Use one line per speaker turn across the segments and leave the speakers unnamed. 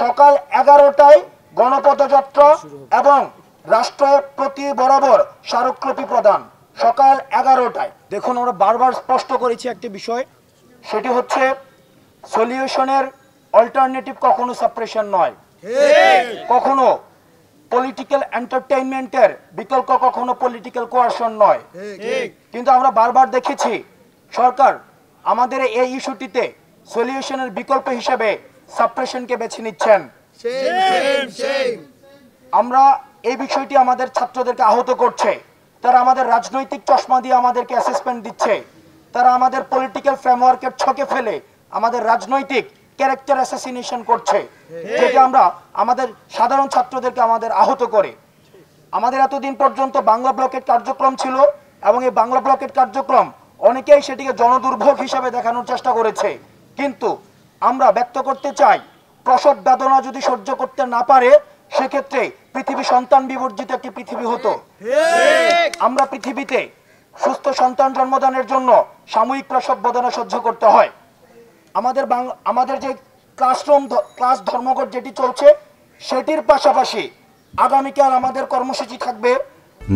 সকাল 11টায় গণপদযাত্রা এবং রাষ্ট্রপতি বরাবর স্মারকলিপি প্রদান। সকাল 11টায়। দেখুন, আমরা বারবার স্পষ্ট করেছি একটি বিষয়, সেটি হচ্ছে সলিউশনের অল্টারনেটিভ কখনো সাপ্রেশন নয়, কখনো পলিটিক্যাল এন্টারটেইনমেন্টের বিকল্প কখনো পলিটিক্যাল কোয়ারশন নয়। কিন্তু আমরা বারবার দেখেছি সরকার আমাদের এই ইস্যুটিতে সলিউশনের বিকল্প হিসেবে সাপ্রেশনকে বেছে নিচ্ছেন। আমরা এই বিষয়টি আমাদের ছাত্রদেরকে আহত করছে। তারা আমাদের রাজনৈতিক চশমা দিয়ে আমাদেরকে অ্যাসেসমেন্ট দিচ্ছে। তারা আমাদের পলিটিক্যাল ফ্রেমওয়ার্কের ছকে ফেলে আমাদের রাজনৈতিক ক্যারেক্টার অ্যাসাসিনেশন করছে, যেটা আমরা আমাদের সাধারণ ছাত্রদেরকে আমাদের আহত করে। আমাদের এতদিন পর্যন্ত বাংলা ব্লকেট কার্যক্রম ছিল এবং এই বাংলা ব্লকেট কার্যক্রম অনেকেই সেটিকে জনদুর্ভোগ হিসেবে দেখানোর চেষ্টা করেছে। কিন্তু আমরা ব্যক্ত করতে চাই, প্রসব বেদনা যদি সহ্য করতে না পারে সেক্ষেত্রে পৃথিবী সন্তান বিবর্জিত একটি পৃথিবী হতো। আমরা পৃথিবীতে সুস্থ সন্তান জন্মদানের জন্য সাময়িক প্রসব বেদনা সহ্য করতে হয়। আমাদের যে ক্লাস ধর্মঘট যেটি চলছে সেটির পাশাপাশি আগামীকাল আমাদের কর্মসূচি থাকবে।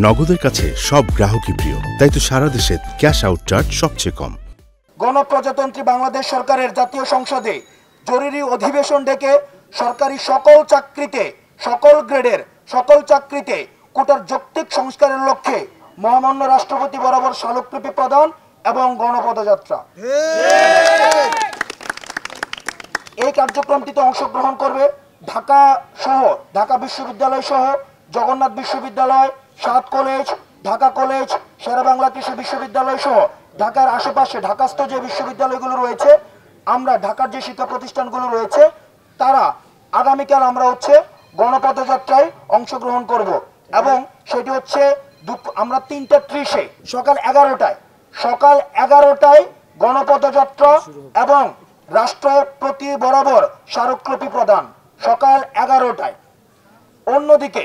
নগদের কাছে সব গ্রাহকই প্রিয়, তাই তো সারা দেশে ক্যাশ আউট চার্জ সবচেয়ে কম।
গণপ্রজাতন্ত্রী বাংলাদেশ সরকারের জাতীয় সংসদে জরুরি অধিবেশন ডেকে সরকারি সকল চাকরিতে, সকল গ্রেডের সকল চাকরিতে কোটার যৌক্তিক সংস্কারের লক্ষ্যে মহামান্য রাষ্ট্রপতি বরাবর স্মারকলিপি প্রদান এবং গণপদযাত্রা। এই কার্যক্রমটিতে অংশগ্রহণ করবে ঢাকা বিশ্ববিদ্যালয় সহ জগন্নাথ বিশ্ববিদ্যালয়, 7 কলেজ, ঢাকা কলেজ, শেরেবাংলা কৃষি বিশ্ববিদ্যালয় সহ ঢাকার আশেপাশে ঢাকাস্থ যে বিশ্ববিদ্যালয়গুলো রয়েছে, আমরা ঢাকার যে শিক্ষা প্রতিষ্ঠানগুলো রয়েছে, তারা আগামীকাল আমরা গণপদযাত্রায় অংশগ্রহণ করব এবং সেটি আমরা 3:30 সকাল 11টায় গণপদযাত্রা এবং রাষ্ট্রপতি বরাবর স্মারকলিপি প্রদান। সকাল 11টায়। অন্যদিকে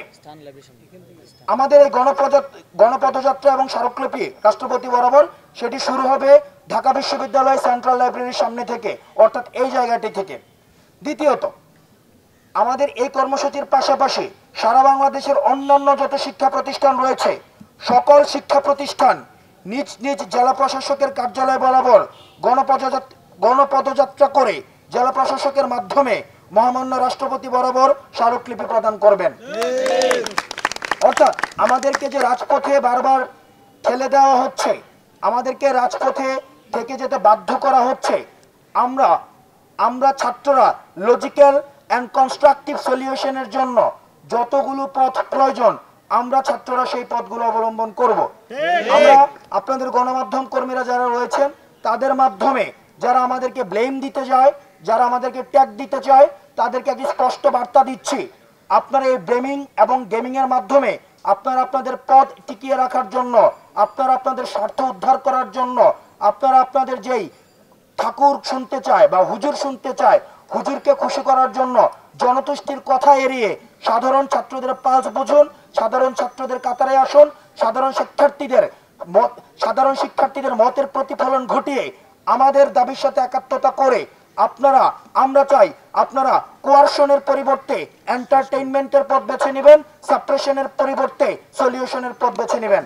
আমাদের এই গণপদযাত্রা এবং স্মারকলিপি রাষ্ট্রপতি বরাবর সেটি শুরু হবে ঢাকা বিশ্ববিদ্যালয় সেন্ট্রাল লাইব্রেরির সামনে থেকে, অর্থাৎ এই জায়গাটি থেকে। দ্বিতীয়ত, আমাদের এই কর্মসূচির পাশাপাশি সারা বাংলাদেশের অন্যান্য যত শিক্ষা প্রতিষ্ঠান রয়েছে, সকল শিক্ষা প্রতিষ্ঠান নিজ নিজ জেলা প্রশাসকের কার্যালয় বরাবর গণপদযাত্রা করে জেলা প্রশাসকের মাধ্যমে মহামান্য রাষ্ট্রপতি বরাবর স্মারকলিপি প্রদান করবেন। অর্থাৎ আমাদেরকে যে রাজপথে বারবার ঠেলে দেওয়া হচ্ছে, আমাদেরকে রাজপথে থেকে যেতে বাধ্য করা হচ্ছে, আমরা ছাত্ররা লজিক্যাল অ্যান্ড কনস্ট্রাকটিভ সলিউশনের জন্য যতগুলো পথ প্রয়োজন আমরা ছাত্ররা সেই পথগুলো অবলম্বন করব। আমরা আপনাদের গণমাধ্যম কর্মীরা যারা রয়েছেন তাদের মাধ্যমে যারা আমাদেরকে ব্লেম দিতে যায়, যারা আমাদেরকে ট্যাগ দিতে চায়, তাদেরকে একটি স্পষ্ট বার্তা দিচ্ছি, আপনারা এই ব্লেমিং এবং গেমিং এর মাধ্যমে আপনারা আপনাদের পদ টিকিয়ে রাখার জন্য, আপনারা আপনাদের স্বার্থ উদ্ধার করার জন্য, আপনারা আপনাদের যেই ঠাকুর শুনতে চায় বা হুজুর শুনতে চায়, হুজুরকে খুশি করার জন্য জনতুষ্টির কথা এড়িয়ে সাধারণ ছাত্রদের পালস বুঝুন, সাধারণ ছাত্রদের কাতারে আসুন, সাধারণ শিক্ষার্থীদের মতের প্রতিফলন ঘটিয়ে আমাদের দাবির সাথে একাত্মতা করে আমরা চাই আপনারা কোয়ারশনের পরিবর্তে এন্টারটেইনমেন্টের পথ বেছে নেবেন, সাপ্রেশনের পরিবর্তে সলিউশনের পথ বেছে নেবেন।